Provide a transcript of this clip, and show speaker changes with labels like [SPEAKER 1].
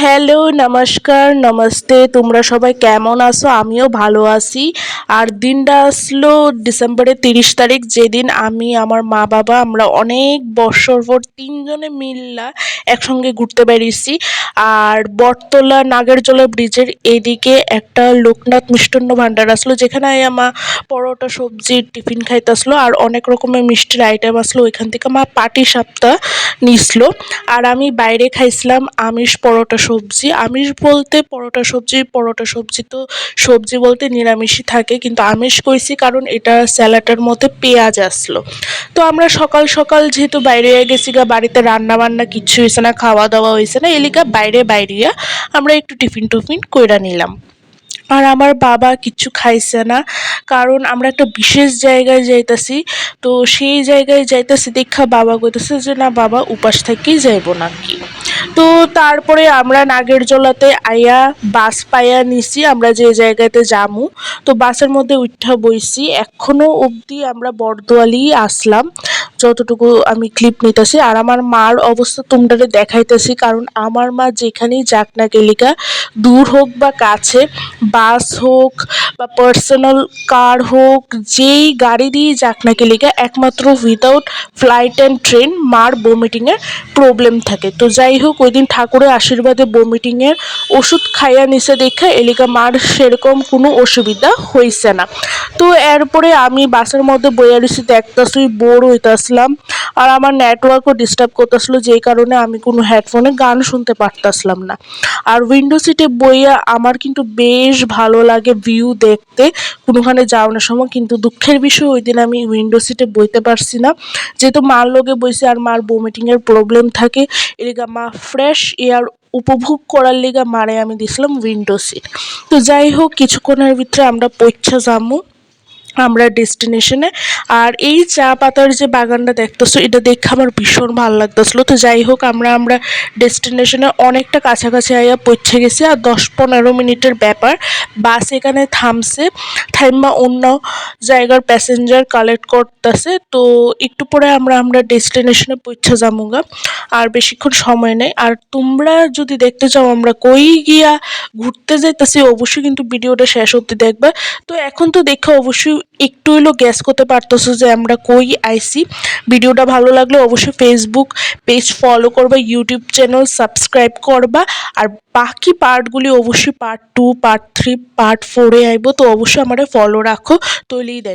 [SPEAKER 1] Hello, নমস্কার, নমস্তে। তোমরা সবাই কেমন আছো? আমিও ভালো আছি। আর দিনটা আসলো ডিসেম্বরের 30 তারিখ, যেদিন আমি আমার মা বাবা আমরা অনেক বছর পর তিনজনে মিল্লা একসঙ্গে ঘুরতে বেরিয়েছি। আর বটতলা নাগেরজোলা ব্রিজের এদিকে একটা লোকনাথ মিষ্টান্ন ভাণ্ডার আসলো, যেখানে মা পরোটা সবজির টিফিন খাইতে আসলো আর অনেক রকমের মিষ্টির আইটেম আসলো। ওইখান থেকে মা পাটি সাপটা নিসলো। আর আমি বাইরে খাইছিলাম আমিষ পরোটা সবজি। আমিষ বলতে পরোটা সবজি তো সবজি বলতে নিরামিষই থাকে, কিন্তু আমিষ কইছি কারণ এটা স্যালাডের মধ্যে পেঁয়াজ আসলো। তো আমরা সকাল সকাল যেহেতু বাইরে গেছি গা, বাড়িতে রান্না বান্না কিচ্ছু হয়েছে না, খাওয়া দাওয়া হয়েছে না, এলিকা বাইরিয়া আমরা একটু টিফিন টফিন কইরা নিলাম। আর আমার বাবা কিচ্ছু খাইছে না, কারণ আমরা একটা বিশেষ জায়গায় যাইতাছি। তো সেই জায়গায় যাইতাছি দেখা বাবা কইতেছে যে না বাবা উপাস থেকেই যাইব নাকি। তো তারপরে আমরা নাগেরজোলাতে আইয়া বাস পাইয়া নিছি আমরা যে জায়গাতে যামু। তো বাসের মধ্যে উঠা বইছি, এখনো অবধি আমরা বরদোয়ালি আসলাম যতটুকু আমি ক্লিপ নিতেছি। আর আমার মার অবস্থা তোমরা দেখাইতেছি, কারণ আমার মা যেখানেই যাক না গেলিকা, দূর হোক বা কাছে, বাস হোক বা পার্সোনাল কার হোক, যেই গাড়ি দিয়ে যাক না গেলিকা, একমাত্র উইদাউট ফ্লাইট অ্যান্ড ট্রেন মার বমিটিংয়ের প্রবলেম থাকে। তো যাই হোক, ওই দিন ঠাকুরের আশীর্বাদে বমিটিংয়ের ওষুধ খাইয়া নিছে দেখা এলিকা মার সেরকম কোনো অসুবিধা হইছে না। তো এরপরে আমি বাসের মধ্যে বইয়া রয়েছি, দেখতেছি বোর হইতেছিলাম। আর আমার নেটওয়ার্কও ডিস্টার্ব করতেছিল, যেই কারণে আমি কোনো হেডফোনে গান শুনতে পারতেছিলাম না। আর উইন্ডো সিটে বইয়া আমার কিন্তু বেশ ভালো লাগে ভিউ দেখতে কোনোখানে যাওয়ানোর সময়, কিন্তু দুঃখের বিষয় ওই দিন আমি উইন্ডো সিটে বইতে পারছি না, যেহেতু মার লগে বইছে আর মার বমিটিংয়ের প্রবলেম থাকে। এলিগা মা ফ্রেশ এয়ার উপভোগ করার লিগা মারে আমি দিছিলাম উইন্ডো সিট। তো যাই হোক, কিছুক্ষণের ভিতরে আমরা পৌঁছা যামু আমরা ডেস্টিনেশনে। আর এই চা পাতার যে বাগানটা দেখতেছো, এটা দেখে আমার ভীষণ ভালো লাগতেছিলো। তো যাই হোক, আমরা ডেস্টিনেশনে অনেকটা কাছাকাছি আইয়া পৌঁছে গেছি। আর 10-15 মিনিটের ব্যাপার বাস এখানে থামছে, থাইমা অন্য জায়গার প্যাসেঞ্জার কালেক্ট করতেছে। তো একটু পরে আমরা ডেস্টিনেশনে পৌঁছে যামুগা, আর বেশিক্ষণ সময় নেই। আর তোমরা যদি দেখতে চাও আমরা কই গিয়া ঘুরতে যাইতেছি, অবশ্যই কিন্তু ভিডিওটা শেষ অবধি দেখবা। তো এখন তো দেখে অবশ্যই একটু হইলেও গ্যাস করতে পারতেছো যে আমরা কই আইছি। ভিডিওটা ভালো লাগলে অবশ্যই ফেসবুক পেজ ফলো করবা, ইউটিউব চ্যানেল সাবস্ক্রাইব করবা। আর বাকি পার্টগুলি অবশ্যই পার্ট 2, পার্ট 3, পার্ট 4 আইব। তো অবশ্যই আমারে ফলো রাখো, তইলেই দেখ।